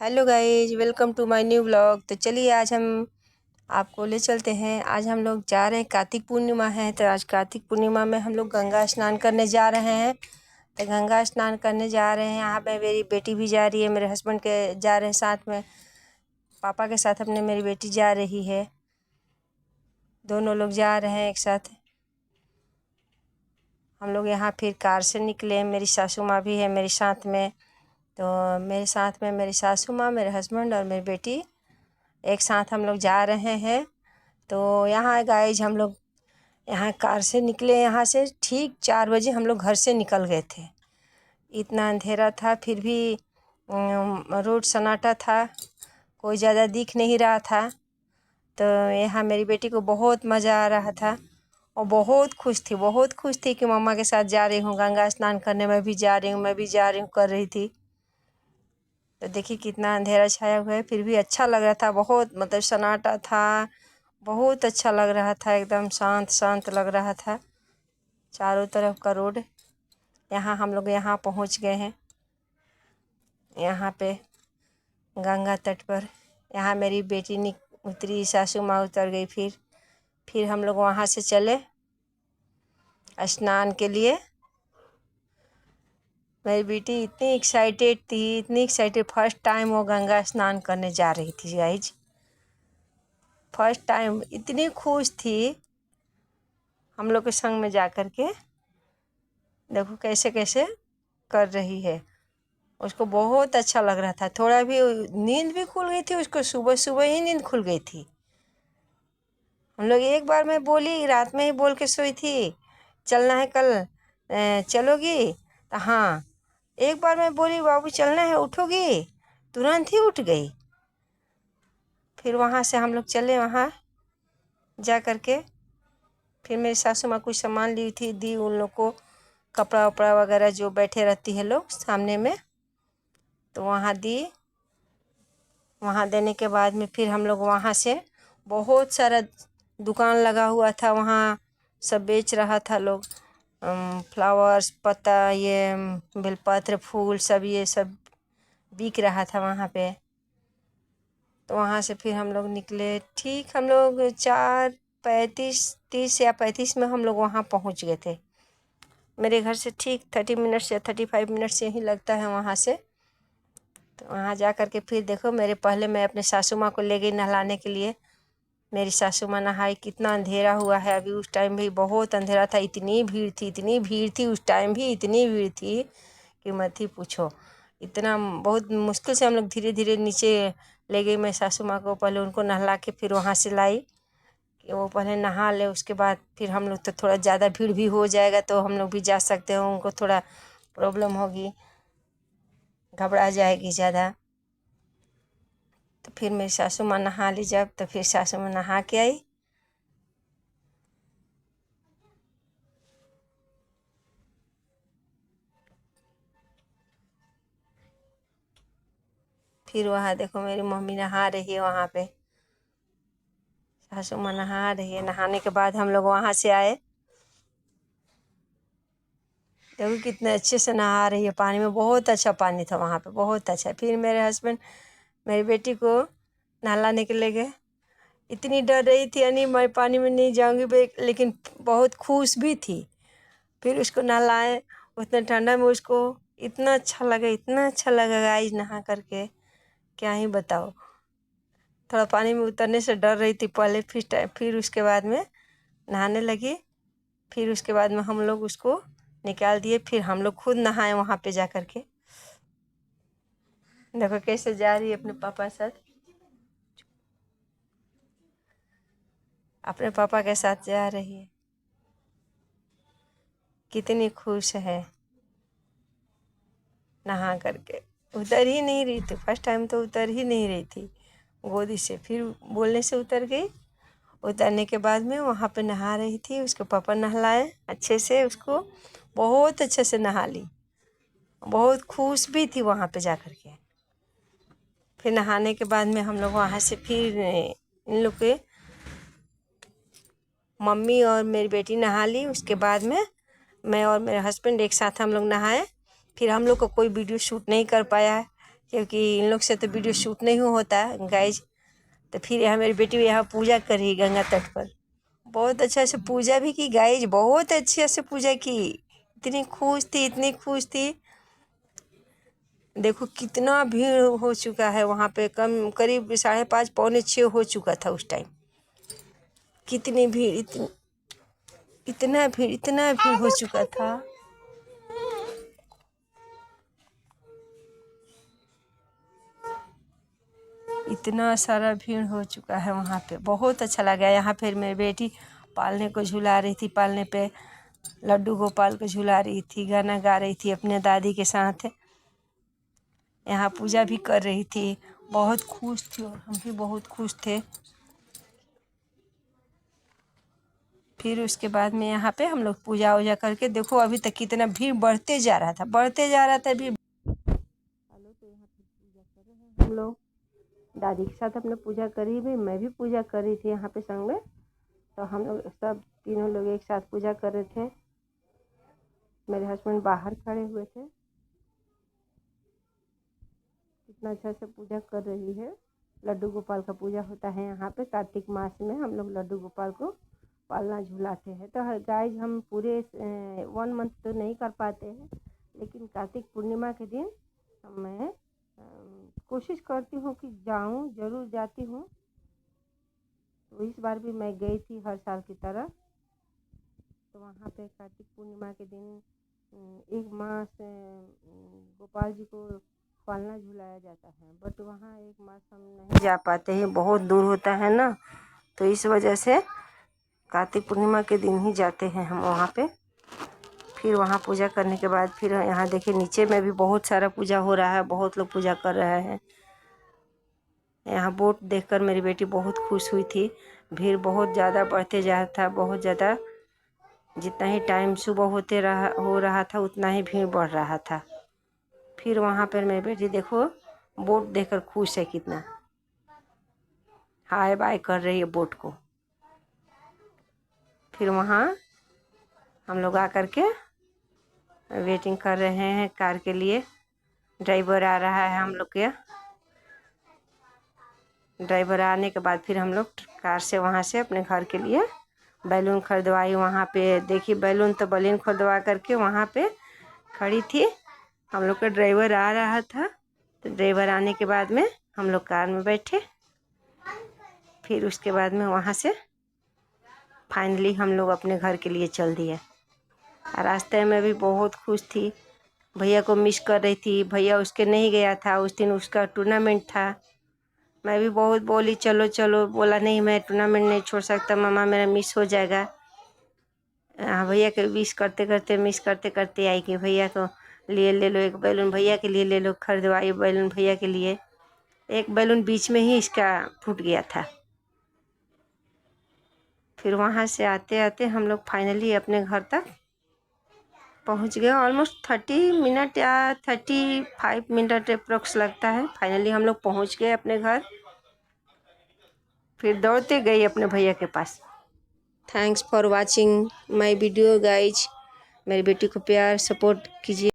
Hello guys, welcome to my new blog. तो चलिए आज हम आपको ले चलते हैं। आज हम लोग जा रहे हैं, कार्तिक पूर्णिमा है तो आज कार्तिक पूर्णिमा में हम लोग गंगा स्नान करने जा रहे हैं। तो गंगा स्नान करने जा रहे हैं, यहाँ पे मेरी बेटी भी जा रही है, मेरे हस्बैंड के जा रहे हैं साथ में, पापा के साथ अपने मेरी बेटी जा रही है। दोनों लोग जा रहे हैं एक साथ। हम लोग यहाँ फिर कार से निकले, मेरी सासू माँ भी है मेरे साथ में। तो मेरे साथ में मेरी सासू माँ, मेरे हस्बैंड और मेरी बेटी एक साथ हम लोग जा रहे हैं। तो यहाँ गाइज हम लोग यहाँ कार से निकले, यहाँ से ठीक 4 बजे हम लोग घर से निकल गए थे। इतना अंधेरा था फिर भी रोड सन्नाटा था, कोई ज़्यादा दिख नहीं रहा था। तो यहाँ मेरी बेटी को बहुत मज़ा आ रहा था और बहुत खुश थी कि मम्मा के साथ जा रही हूँ गंगा स्नान करने, मैं भी जा रही हूँ कर रही थी। तो देखिए कितना अंधेरा छाया हुआ है, फिर भी अच्छा लग रहा था, बहुत मतलब सन्नाटा था, बहुत अच्छा लग रहा था, एकदम शांत शांत लग रहा था चारों तरफ का रोड। यहाँ हम लोग यहाँ पहुँच गए हैं, यहाँ पे गंगा तट पर। यहाँ मेरी बेटी उतरी, सासू माँ उतर गई। फिर हम लोग वहाँ से चले स्नान के लिए। मेरी बेटी इतनी एक्साइटेड फर्स्ट टाइम वो गंगा स्नान करने जा रही थी गाइज। फर्स्ट टाइम इतनी खुश थी हम लोग के संग में जा कर के। देखो कैसे कैसे कर रही है, उसको बहुत अच्छा लग रहा था। थोड़ा भी नींद भी खुल गई थी उसको, सुबह सुबह ही नींद खुल गई थी। हम लोग एक बार मैं बोली, रात में ही बोल के सोई थी चलना है कल, चलोगी? तो हाँ। एक बार मैं बोली बाबू चलना है, उठोगी? तुरंत ही उठ गई। फिर वहाँ से हम लोग चले, वहाँ जा कर के फिर मेरी सासू माँ कुछ सामान ली थी, दी उन लोग को, कपड़ा वपड़ा वगैरह जो बैठे रहती है लोग सामने में, तो वहाँ दी। वहाँ देने के बाद में फिर हम लोग वहाँ से, बहुत सारा दुकान लगा हुआ था वहाँ, सब बेच रहा था लोग, फ्लावर्स, पत्ता, ये बेलपत्र, फूल, सब ये सब बिक रहा था वहाँ पे। तो वहाँ से फिर हम लोग निकले, ठीक हम लोग 4:30 या 35 में हम लोग वहाँ पहुँच गए थे। मेरे घर से ठीक 30 मिनट या 35 मिनट से ही लगता है वहाँ से। तो वहाँ जा कर के फिर देखो, मैं अपने सासू माँ को ले गई नहलाने के लिए। मेरी सासू माँ नहाई, कितना अंधेरा हुआ है अभी, उस टाइम भी बहुत अंधेरा था, इतनी भीड़ थी उस टाइम भी, इतनी भीड़ थी कि मत ही पूछो। इतना बहुत मुश्किल से हम लोग धीरे धीरे नीचे ले गई मैं सासू माँ को, पहले उनको नहला के फिर वहाँ से लाई कि वो पहले नहा ले, उसके बाद फिर हम लोग, तो थोड़ा ज़्यादा भीड़ भी हो जाएगा तो हम लोग भी जा सकते हैं, उनको थोड़ा प्रॉब्लम होगी, घबरा जाएगी ज़्यादा। तो फिर मेरी सासू माँ नहा ली जब, तो फिर सासू माँ नहा के आई। फिर वहाँ देखो मेरी मम्मी नहा रही है, वहाँ पे सासू माँ नहा रही है। नहाने के बाद हम लोग वहाँ से आए, देखो कितने अच्छे से नहा रही है पानी में, बहुत अच्छा पानी था वहाँ पे, बहुत अच्छा। फिर मेरे हस्बैंड मेरी बेटी को नहलाने के लिए गए। इतनी डर रही थी यानी मैं पानी में नहीं जाऊँगी, लेकिन बहुत खुश भी थी। फिर उसको नहलाए, उतने ठंडा में उसको इतना अच्छा लगा गाइस नहा करके, क्या ही बताओ। थोड़ा पानी में उतरने से डर रही थी पहले, फिर उसके बाद में नहाने लगी। फिर उसके बाद में हम लोग उसको निकाल दिए, फिर हम लोग खुद नहाए वहाँ पे जा कर के। देखो कैसे जा रही है अपने पापा के साथ, अपने पापा के साथ जा रही है, कितनी खुश है। नहा करके उतर ही नहीं रही थी, फर्स्ट टाइम तो उतर ही नहीं रही थी गोदी से, फिर बोलने से उतर गई। उतरने के बाद में वहाँ पे नहा रही थी, उसके पापा नहलाए अच्छे से उसको, बहुत अच्छे से नहा ली, बहुत खुश भी थी वहाँ पे जा कर के। फिर नहाने के बाद में हम लोग वहाँ से फिर इन लोग के मम्मी और मेरी बेटी नहा ली। उसके बाद में मैं और मेरे हस्बैंड एक साथ हम लोग नहाए। फिर हम लोग को कोई वीडियो शूट नहीं कर पाया है क्योंकि इन लोग से तो वीडियो शूट नहीं होता गाइज। तो फिर यहाँ मेरी बेटी यहाँ पूजा कर रही गंगा तट पर। बहुत अच्छा से पूजा भी की गाइज, बहुत अच्छे से पूजा की। इतनी खुश थी, इतनी खुश थी। देखो कितना भीड़ हो चुका है वहाँ पे, करीब 5:30 पौने 6 हो चुका था उस टाइम। कितनी भीड़, इतना भीड़ हो चुका था। इतना सारा भीड़ हो चुका है वहाँ पे। बहुत अच्छा लगा। यहाँ फिर मेरी बेटी पालने को झुला रही थी, पालने पे लड्डू गोपाल को झुला रही थी, गाना गा रही थी अपने दादी के साथ। यहाँ पूजा भी कर रही थी, बहुत खुश थी और हम भी बहुत खुश थे। फिर उसके बाद में यहाँ पे हम लोग पूजा वूजा करके, देखो अभी तक कितना भीड़ बढ़ते जा रहा था अभी। हेलो, तो यहाँ पे पूजा कर रहे हैं हम लोग। दादी के साथ अपने पूजा करी भी, मैं भी पूजा कर रही थी यहाँ पे संग में। तो हम लोग सब तीनों लोग एक साथ पूजा कर रहे थे। मेरे हस्बैंड बाहर खड़े हुए थे। कितना अच्छा से पूजा कर रही है। लड्डू गोपाल का पूजा होता है यहाँ पे कार्तिक मास में। हम लोग लड्डू गोपाल को पालना झुलाते हैं। तो गाइज हम पूरे 1 मंथ तो नहीं कर पाते हैं, लेकिन कार्तिक पूर्णिमा के दिन मैं कोशिश करती हूँ कि जाऊँ, ज़रूर जाती हूँ। तो इस बार भी मैं गई थी हर साल की तरह। तो वहाँ पे कार्तिक पूर्णिमा के दिन 1 मास गोपाल जी को पालना झुलाया जाता है। बट वहाँ 1 मास हम नहीं जा पाते हैं, बहुत दूर होता है ना। तो इस वजह से कार्तिक पूर्णिमा के दिन ही जाते हैं हम वहाँ पे। फिर वहाँ पूजा करने के बाद फिर यहाँ देखिए नीचे में भी बहुत सारा पूजा हो रहा है, बहुत लोग पूजा कर रहे हैं। यहाँ बोट देखकर मेरी बेटी बहुत खुश हुई थी। भीड़ बहुत ज़्यादा बढ़ते जा रहा था, बहुत ज़्यादा। जितना ही टाइम सुबह हो रहा था उतना ही भीड़ बढ़ रहा था। फिर वहाँ पर मेरी बेटी देखो बोट देखकर खुश है कितना, हाय बाय कर रही है बोट को। फिर वहाँ हम लोग आकर के वेटिंग कर रहे हैं कार के लिए। ड्राइवर आ रहा है हम लोग के। ड्राइवर आने के बाद फिर हम लोग कार से वहाँ से अपने घर के लिए बैलून खरीदवाई। वहाँ पे देखिए बैलून खरीदवा करके वहाँ पे खड़ी थी। हम लोग का ड्राइवर आ रहा था। तो ड्राइवर आने के बाद में हम लोग कार में बैठे। फिर उसके बाद में वहाँ से फाइनली हम लोग अपने घर के लिए चल दिए। रास्ते में भी बहुत खुश थी, भैया को मिस कर रही थी। भैया उसके नहीं गया था उस दिन, उसका टूर्नामेंट था। मैं भी बहुत बोली चलो चलो, बोला नहीं मैं टूर्नामेंट नहीं छोड़ सकता मामा, मेरा मिस हो जाएगा। भैया के मिस करते करते आई कि भैया को लिए ले लो एक बैलून, भैया के लिए ले लो। खरीदवाई बैलून भैया के लिए। एक बैलून बीच में ही इसका फूट गया था। फिर वहाँ से आते आते हम लोग फाइनली अपने घर तक पहुँच गए। ऑलमोस्ट 30 मिनट या 35 मिनट अप्रोक्स लगता है। फाइनली हम लोग पहुँच गए अपने घर। फिर दौड़ते गए अपने भैया के पास। Thanks for watching my video guys. मेरी बेटी को प्यार सपोर्ट कीजिए।